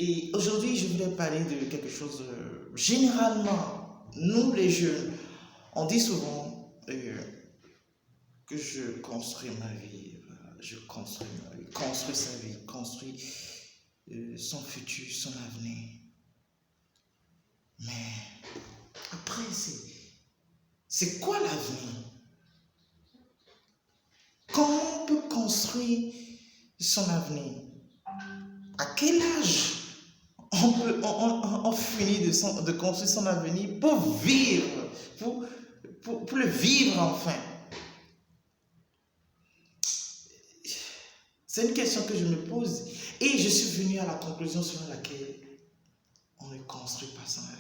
Et aujourd'hui, je voudrais parler de quelque chose. Généralement, nous les jeunes, on dit souvent que je construis ma vie. Voilà, je construis ma vie, construis sa vie, construis son futur, son avenir. Mais après, c'est quoi l'avenir? Comment on peut construire son avenir? À quel âge on finit de construire son avenir pour vivre, pour le vivre enfin? C'est une question que je me pose et je suis venu à la conclusion selon laquelle on ne construit pas son avenir.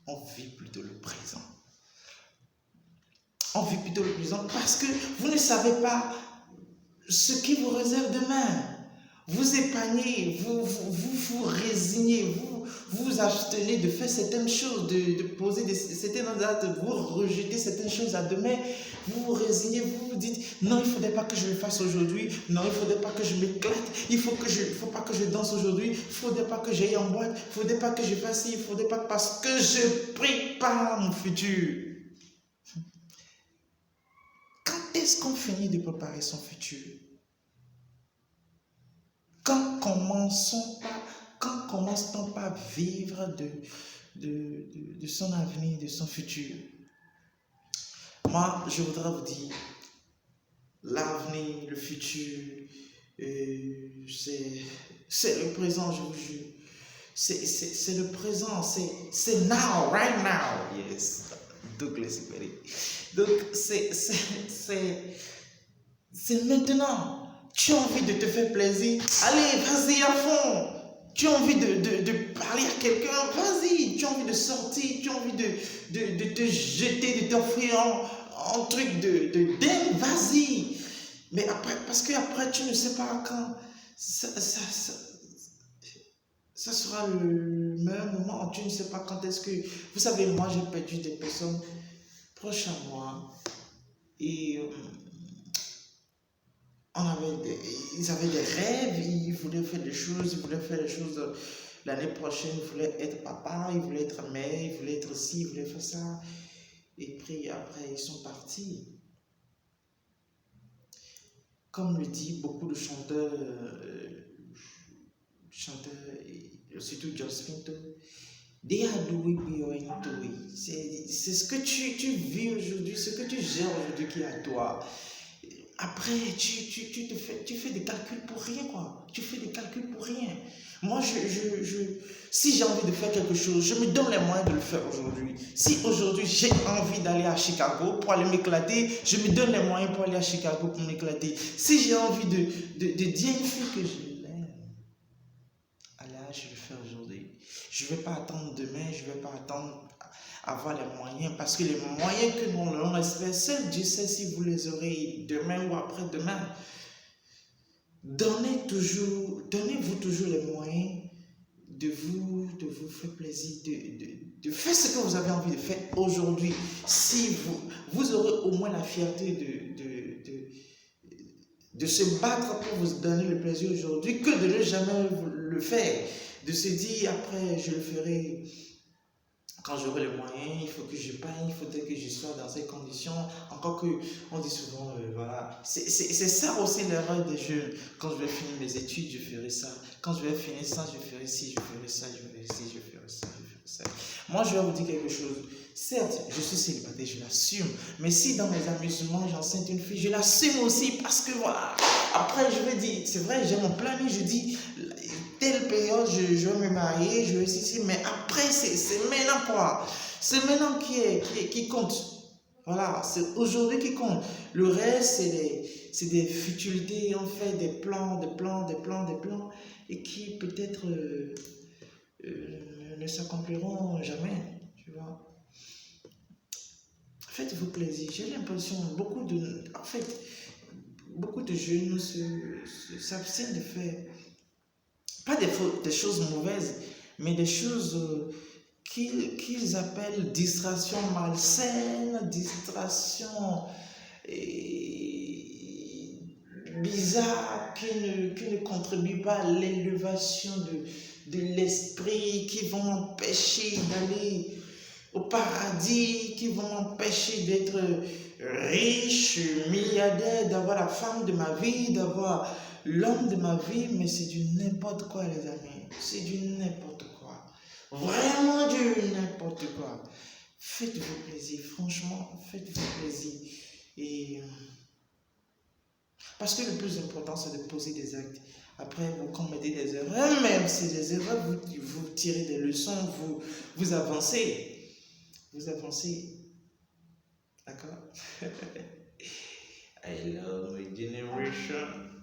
On vit plutôt le présent. On vit plutôt le présent parce que vous ne savez pas ce qui vous réserve demain. Vous épargnez, vous résignez, vous abstenez de faire certaines choses, de poser certaines actes, vous rejetez certaines choses à demain, vous vous résignez, vous vous dites non, il ne faudrait pas que je le fasse aujourd'hui, non, il ne faudrait pas que je m'éclate, il ne faut pas que je danse aujourd'hui, il ne faudrait pas que j'aille en boîte, il ne faudrait pas que je fasse ci, il ne faudrait pas parce que je prépare mon futur. Quand est-ce qu'on finit de préparer son futur? Quand commence-t-on pas à vivre de son avenir, de son futur? Moi, je voudrais vous dire, l'avenir, le futur, c'est le présent, je vous jure. C'est le présent, c'est now, right now. Yes, Douglas Perry. Donc, c'est maintenant. Tu as envie de te faire plaisir, allez, vas-y à fond. Tu as envie de parler à quelqu'un, vas-y. Tu as envie de sortir, tu as envie de te jeter, de t'offrir un truc de dingue, vas-y. Mais après, parce qu'après, tu ne sais pas quand ça sera le meilleur moment. Tu ne sais pas quand est-ce que... Vous savez, moi, j'ai perdu des personnes proches à moi et... ils avaient des rêves, ils voulaient faire des choses, l'année prochaine, ils voulaient être papa, ils voulaient être mère, ils voulaient être ci, ils voulaient faire ça. Et puis après, ils sont partis. Comme le dit beaucoup de chanteurs, surtout John Smith, they are doing beyond to it. C'est ce que tu vis aujourd'hui, ce que tu gères aujourd'hui qui est à toi. Après, tu fais des calculs pour rien, quoi. Tu fais des calculs pour rien. Moi, si j'ai envie de faire quelque chose, je me donne les moyens de le faire aujourd'hui. Si aujourd'hui, j'ai envie d'aller à Chicago pour aller m'éclater, je me donne les moyens pour aller à Chicago pour m'éclater. Si j'ai envie de dire à une fille que je l'aime, allez, je vais le faire aujourd'hui. Je ne vais pas attendre demain, je ne vais pas attendre avoir les moyens, parce que les moyens que nous l'on espère, seul Dieu sait si vous les aurez demain ou après-demain. Donnez-vous toujours les moyens de vous faire plaisir, de faire ce que vous avez envie de faire aujourd'hui. Si vous aurez au moins la fierté de se battre pour vous donner le plaisir aujourd'hui, que de ne jamais le faire, de se dire après je le ferai. Quand j'aurai les moyens, il faut que je paye, il faudrait que je sois dans ces conditions. Encore que, on dit souvent, voilà, c'est ça aussi l'erreur des jeunes. Quand je vais finir mes études, je ferai ça. Quand je vais finir ça, je ferai ci, je ferai ça, je ferai ci, je ferai ça, je ferai ça. Moi, je vais vous dire quelque chose. Certes, je suis célibataire, je l'assume. Mais si dans mes amusements, j'enceinte une fille, je l'assume aussi parce que voilà. Après, je vais dire, c'est vrai, j'ai mon planning, je dis, telle période, je vais me marier, je vais ici, mais après, c'est maintenant quoi. C'est maintenant qui compte. Voilà, c'est aujourd'hui qui compte. Le reste, c'est des futilités, on fait des plans, et qui peut-être ne s'accompliront jamais, tu vois. Faites-vous plaisir. J'ai l'impression, beaucoup de jeunes s'abstiennent de faire, pas des choses mauvaises, mais des choses qu'ils appellent distraction malsaine, distraction bizarres qui ne contribuent pas à l'élévation de l'esprit, qui vont m'empêcher d'aller au paradis, qui vont m'empêcher d'être riche, milliardaire, d'avoir la femme de ma vie, d'avoir l'homme de ma vie, mais c'est du n'importe quoi, les amis. C'est du n'importe quoi. Vraiment du n'importe quoi. Faites-vous plaisir, franchement, faites-vous plaisir. Et parce que le plus important, c'est de poser des actes. Après, vous commettez des erreurs, même si des erreurs, vous tirez des leçons, vous avancez. Vous avancez. D'accord? I love my generation.